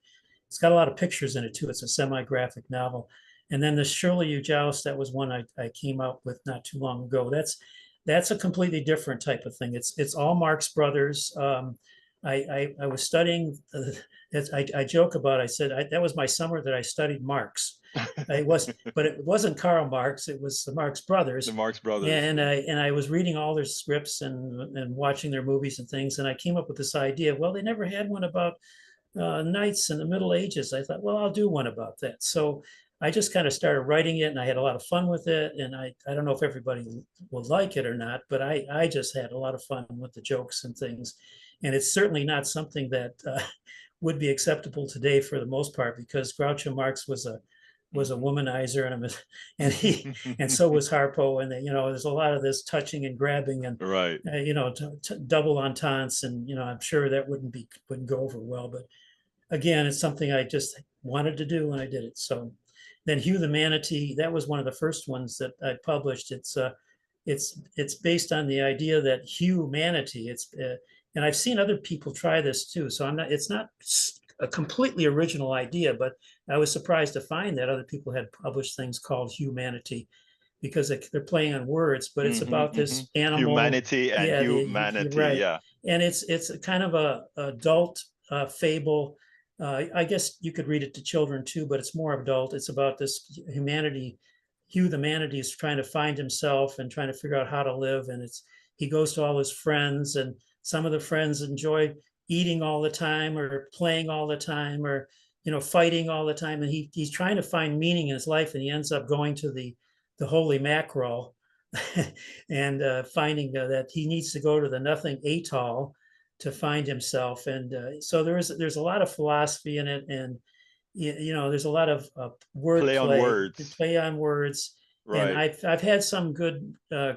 It's got a lot of pictures in it too. It's a semi-graphic novel. And then the Surely You Joust, that was one I came up with not too long ago. That's a completely different type of thing. It's all Marx Brothers. I was studying. I joke about. I said that was my summer that I studied Marx. But it wasn't Karl Marx. It was the Marx Brothers. The Marx Brothers. And I was reading all their scripts and watching their movies and things. And I came up with this idea. Well, they never had one about knights in the Middle Ages. I thought, well, I'll do one about that. So I just kind of started writing it, and I had a lot of fun with it. And I don't know if everybody will like it or not, but I just had a lot of fun with the jokes and things. And it's certainly not something that would be acceptable today for the most part, because Groucho Marx was a womanizer, and so was Harpo, and there's a lot of this touching and grabbing and double ententes, and I'm sure that wouldn't go over well. But again, it's something I just wanted to do, and I did it. So then Hugh the Manatee, that was one of the first ones that I published. It's based on the idea that humanity. And I've seen other people try this too. So it's not a completely original idea, but I was surprised to find that other people had published things called humanity, because they're playing on words, but it's about this animal. Humanity and humanity, right. yeah. And it's a kind of a adult fable. I guess you could read it to children too, but it's more adult. It's about this humanity. Hugh the Manatee is trying to find himself and trying to figure out how to live. And he goes to all his friends, and some of the friends enjoy eating all the time or playing all the time or fighting all the time. And he's trying to find meaning in his life, and he ends up going to the holy mackerel, and finding that he needs to go to the nothing atoll to find himself. And so there's a lot of philosophy in it, and there's a lot of word Play on words. play on words. And Right. I've had some good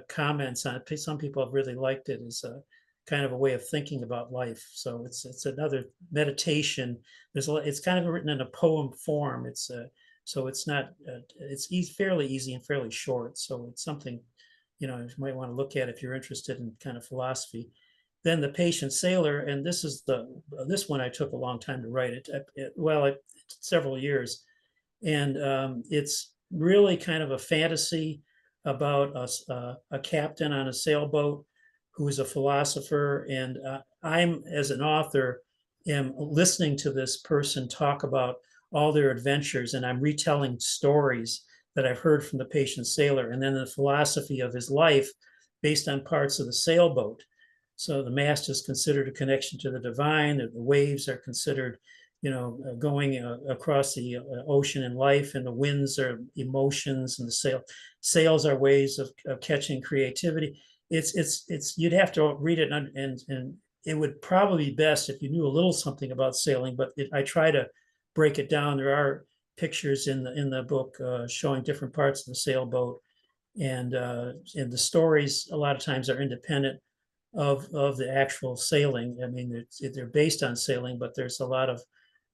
comments on it. Some people have really liked it as a kind of a way of thinking about life. So it's another meditation. It's kind of written in a poem form. So it's not it's fairly easy and fairly short. So it's something you might want to look at if you're interested in kind of philosophy. Then The Patient Sailor, and this one I took a long time to write it several years, and it's really kind of a fantasy about a captain on a sailboat who is a philosopher, and I'm, as an author, am listening to this person talk about all their adventures, and I'm retelling stories that I've heard from the patient sailor, and then the philosophy of his life based on parts of the sailboat. So the mast is considered a connection to the divine, the waves are considered going across the ocean in life, and the winds are emotions, and the sails are ways of catching creativity. It's you'd have to read it, and it would probably be best if you knew a little something about sailing, but I try to break it down. There are pictures in the book showing different parts of the sailboat, and the stories a lot of times are independent of the actual sailing. I mean, they're based on sailing, but there's a lot of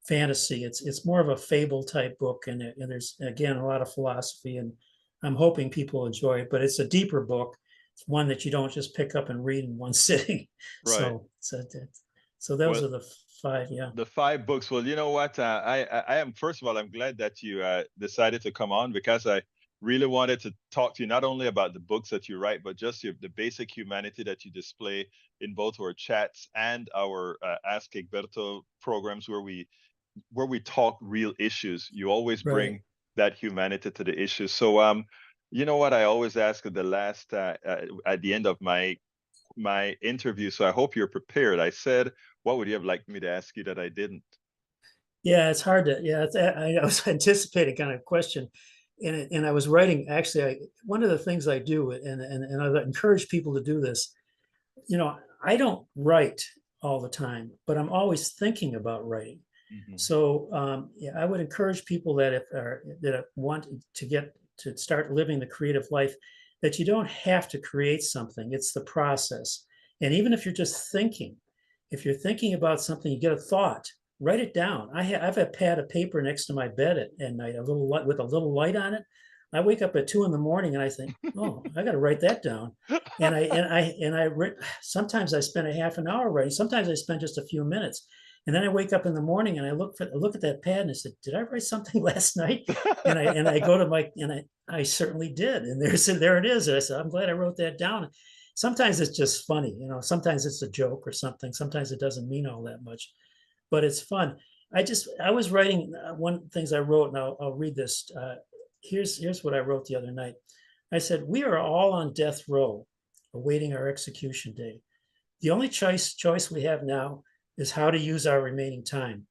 fantasy. It's more of a fable type book, and there's again a lot of philosophy, and I'm hoping people enjoy it. But it's a deeper book. It's one that you don't just pick up and read in one sitting. Right. So those are the five. Yeah. The 5 books. Well, you know what? I am, first of all, I'm glad that you decided to come on, because I really wanted to talk to you not only about the books that you write, but just the basic humanity that you display in both our chats and our Ask Egberto programs, where we talk real issues. You always bring Right. that humanity to the issue. So, you know what? I always ask at the last, at the end of my interview. So I hope you're prepared. I said, what would you have liked me to ask you that I didn't? Yeah, it's hard to. Yeah, I was anticipating kind of question, and I was writing. Actually, one of the things I do, and I encourage people to do this. I don't write all the time, but I'm always thinking about writing. Mm-hmm. So yeah, I would encourage people that want to start living the creative life, that you don't have to create something. It's the process. And even if you're just thinking, if you're thinking about something, you get a thought, write it down. I've a pad of paper next to my bed at night, a little light with a little light on it. I wake up at 2 a.m. and I think, oh, I got to write that down. Sometimes I spend a half an hour writing. Sometimes I spend just a few minutes. And then I wake up in the morning and I look at that pad and I said, did I write something last night? And I go to I certainly did. And there it is. And I said, I'm glad I wrote that down. Sometimes it's just funny, sometimes it's a joke or something. Sometimes it doesn't mean all that much, but it's fun. I was writing one things I wrote, and I'll read this. Here's what I wrote the other night. I said, we are all on death row awaiting our execution day. The only choice we have now is how to use our remaining time.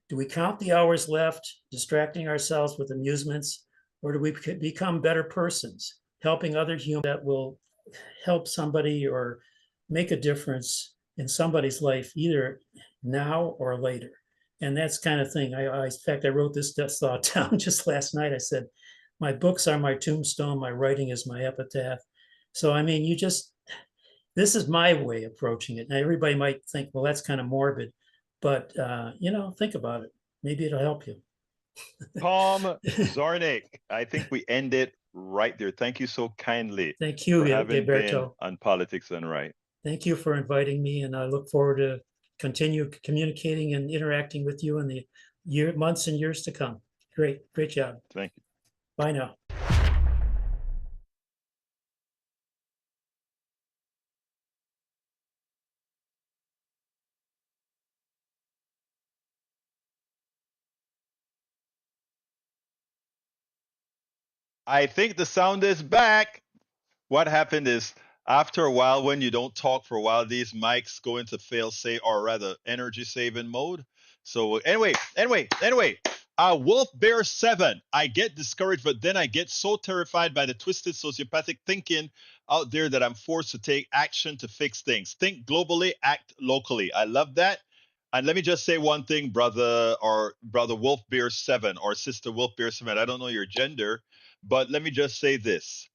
Do we count the hours left, distracting ourselves with amusements, or do we become better persons, helping other humans that will help somebody or make a difference in somebody's life, either now or later? And that's kind of thing. In fact, I wrote this thought down just last night. I said, my books are my tombstone, my writing is my epitaph. So, I mean, this is my way of approaching it. Now, everybody might think, well, that's kind of morbid, but think about it. Maybe it'll help you. Tom Czarnik, I think we end it right there. Thank you so kindly. Thank you, for having been Gilberto. on Politics Done Right. Thank you for inviting me, and I look forward to continue communicating and interacting with you in the months and years to come. Great job. Thank you. Bye now. I think the sound is back. What happened is, after a while, when you don't talk for a while, these mics go into fail safe, or rather energy saving mode. So anyway, Wolf Bear 7. I get discouraged, but then I get so terrified by the twisted sociopathic thinking out there that I'm forced to take action to fix things. Think globally, act locally. I love that. And let me just say one thing, brother Wolf Bear 7 or sister Wolf Bear 7. I don't know your gender, but let me just say this.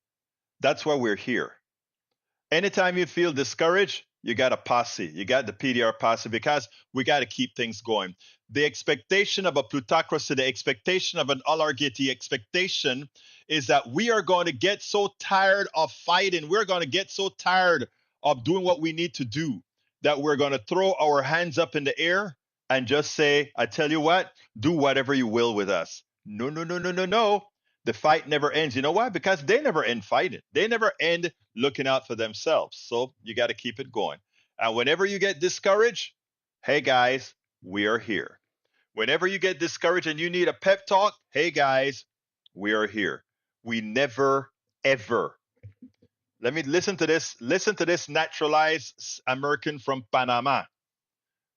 That's why we're here. Anytime you feel discouraged, you got a posse. You got the PDR posse because we got to keep things going. The expectation of a plutocracy, the expectation of an oligarchy, expectation is that we are going to get so tired of fighting. We're going to get so tired of doing what we need to do that we're going to throw our hands up in the air and just say, I tell you what, do whatever you will with us. No, no, no, no, no, no. The fight never ends. You know why? Because they never end fighting. They never end looking out for themselves. So you got to keep it going. And whenever you get discouraged, hey guys, we are here. Whenever you get discouraged and you need a pep talk, hey guys, we are here. We never, ever. Let me listen to this. Listen to this naturalized American from Panama.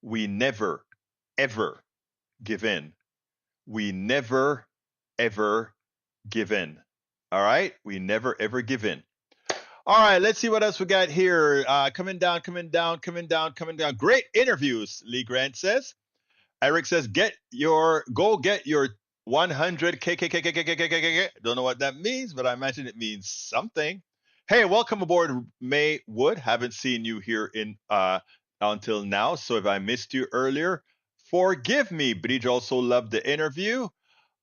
We never, ever give in. We never, ever give in. All right? We never, ever give in. All right, let's see what else we got here. Coming down. Great interviews, Lee Grant says. Eric says, go get your 100 KKKKKKKK. Don't know what that means, but I imagine it means something. Hey, welcome aboard, May Wood. Haven't seen you here in until now, so if I missed you earlier, forgive me. Bridge also loved the interview.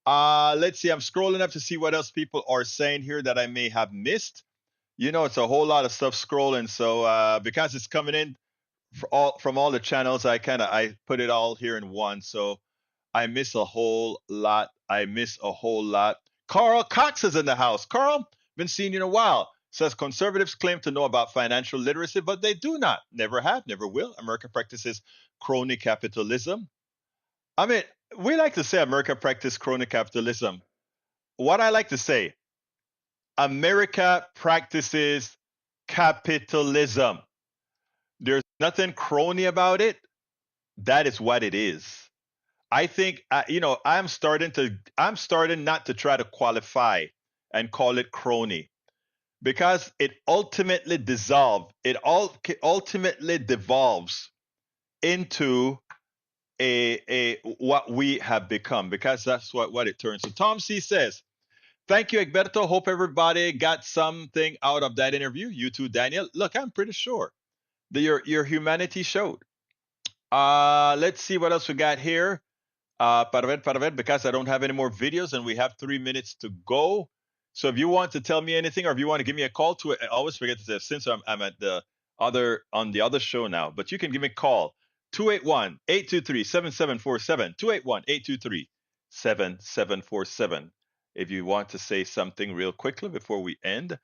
Let's see. I'm scrolling up to see what else people are saying here that I may have missed. You know, it's a whole lot of stuff scrolling. So because it's coming in from all the channels, I put it all here in one. So I miss a whole lot. Carl Cox is in the house. Carl, been seeing you in a while. Says conservatives claim to know about financial literacy, but they do not. Never have, never will. America practices crony capitalism. I mean, we like to say America practices crony capitalism. What I like to say, America practices capitalism. There's nothing crony about it. That is what it is. I think I'm starting not to try to qualify and call it crony because it ultimately ultimately devolves into a what we have become, because that's what it turns. So Tom C says, thank you, Egberto. Hope everybody got something out of that interview. You too, Daniel. Look, I'm pretty sure that your humanity showed. Let's see what else we got here. Para ver, because I don't have any more videos and we have 3 minutes to go. So if you want to tell me anything or if you want to give me a call to it, I always forget to say, since I'm at the other show now, but you can give me a call. 281-823-7747. 281-823-7747. If you want to say something real quickly before we end.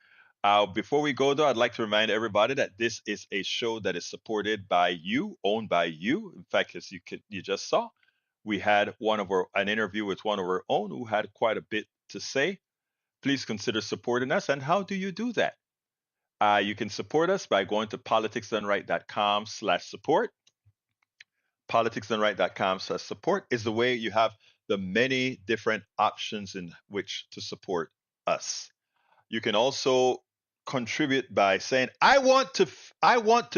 Before we go, though, I'd like to remind everybody that this is a show that is supported by you, owned by you. In fact, as you just saw, we had an interview with one of our own who had quite a bit to say. Please consider supporting us. And how do you do that? You can support us by going to politicsdoneright.com/support. Politicsdoneright.com/support is the way you have the many different options in which to support us. You can also contribute by saying, I want to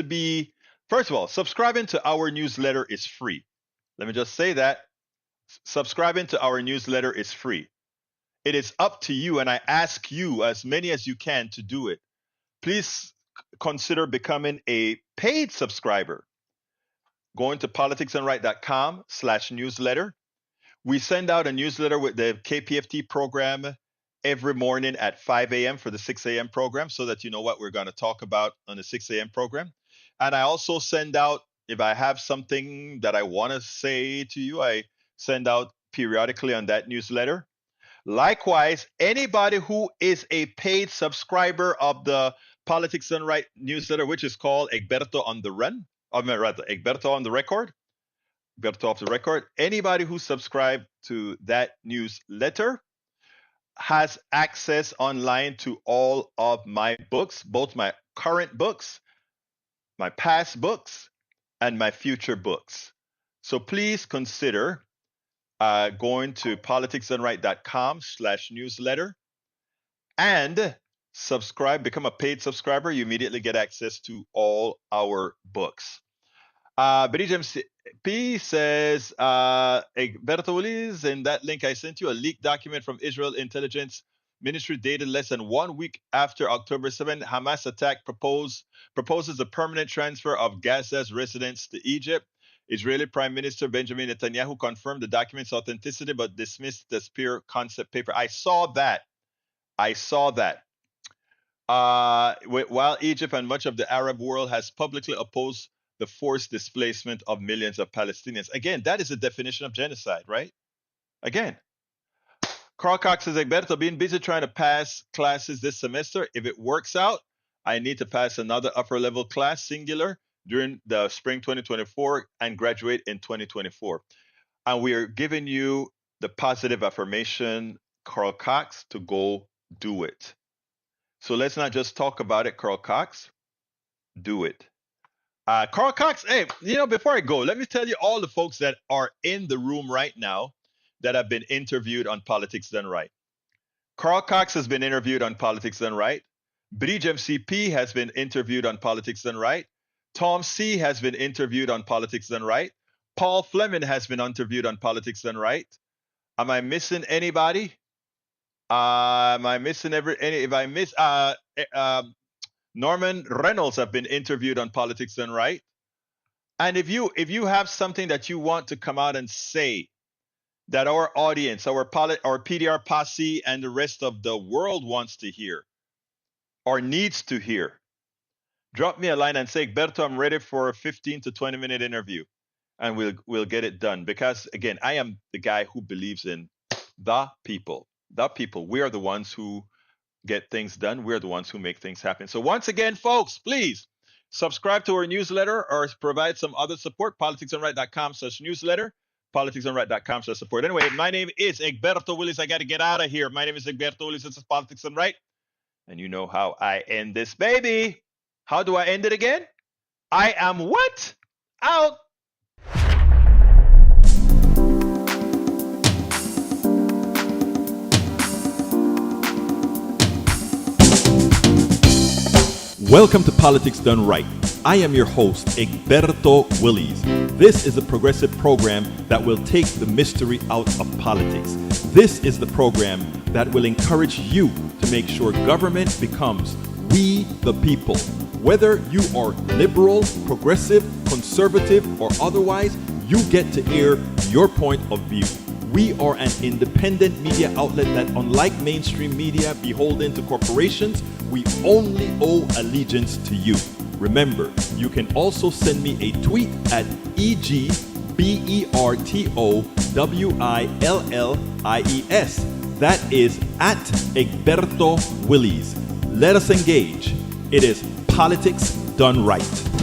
be, first of all, subscribing to our newsletter is free. Let me just say that. Subscribing to our newsletter is free. It is up to you, and I ask you, as many as you can, to do it. Please consider becoming a paid subscriber. Going to politicsdoneright.com/newsletter. We send out a newsletter with the KPFT program every morning at 5 a.m. for the 6 a.m. program, so that you know what we're going to talk about on the 6 a.m. program. And I also send out, if I have something that I want to say to you, I send out periodically on that newsletter. Likewise, anybody who is a paid subscriber of the Politics Done Right newsletter, which is called Egberto on the Run, Egberto on the Record, Egberto off the record, anybody who subscribed to that newsletter has access online to all of my books, both my current books, my past books, and my future books. So please consider going to politicsdoneright.com/newsletter and subscribe, become a paid subscriber, you immediately get access to all our books. Bridge P says, Egberto Willis, in that link I sent you, a leaked document from Israel Intelligence Ministry dated less than 1 week after October 7, Hamas attack proposes a permanent transfer of Gaza's residents to Egypt. Israeli Prime Minister Benjamin Netanyahu confirmed the document's authenticity but dismissed the pure concept paper. I saw that. While Egypt and much of the Arab world has publicly opposed the forced displacement of millions of Palestinians. Again, that is the definition of genocide, right? Again. Carl Cox says, Egberto, being busy trying to pass classes this semester. If it works out, I need to pass another upper level class, singular, during the spring 2024 and graduate in 2024. And we are giving you the positive affirmation, Carl Cox, to go do it. So let's not just talk about it, Carl Cox. Do it. Carl Cox, hey, before I go, let me tell you all the folks that are in the room right now that have been interviewed on Politics Done Right. Carl Cox has been interviewed on Politics Done Right. Bridge MCP has been interviewed on Politics Done Right. Tom C has been interviewed on Politics Done Right. Paul Fleming has been interviewed on Politics Done Right. Am I missing anybody? Am I missing Norman Reynolds have been interviewed on Politics Done Right. And if you have something that you want to come out and say that our audience, our PDR posse and the rest of the world wants to hear or needs to hear, drop me a line and say, Egberto, I'm ready for a 15 to 20 minute interview, and we'll get it done. Because again, I am the guy who believes in the people. The people. We are the ones who get things done. We're the ones who make things happen. So once again, folks, please subscribe to our newsletter or provide some other support. politicsdoneright.com/newsletter. politicsdoneright.com/support. Anyway, my name is Egberto Willis. I got to get out of here. My name is Egberto Willis. This is Politics Done Right. And you know how I end this, baby. How do I end it again? I am what? Out. Welcome to Politics Done Right. I am your host, Egberto Willis. This is a progressive program that will take the mystery out of politics. This is the program that will encourage you to make sure government becomes we the people. Whether you are liberal, progressive, conservative, or otherwise, you get to air your point of view. We are an independent media outlet that, unlike mainstream media beholden to corporations, we only owe allegiance to you. Remember, you can also send me a tweet at EGBERTOWILLIES. That is at Egberto Willis. Let us engage. It is Politics Done Right.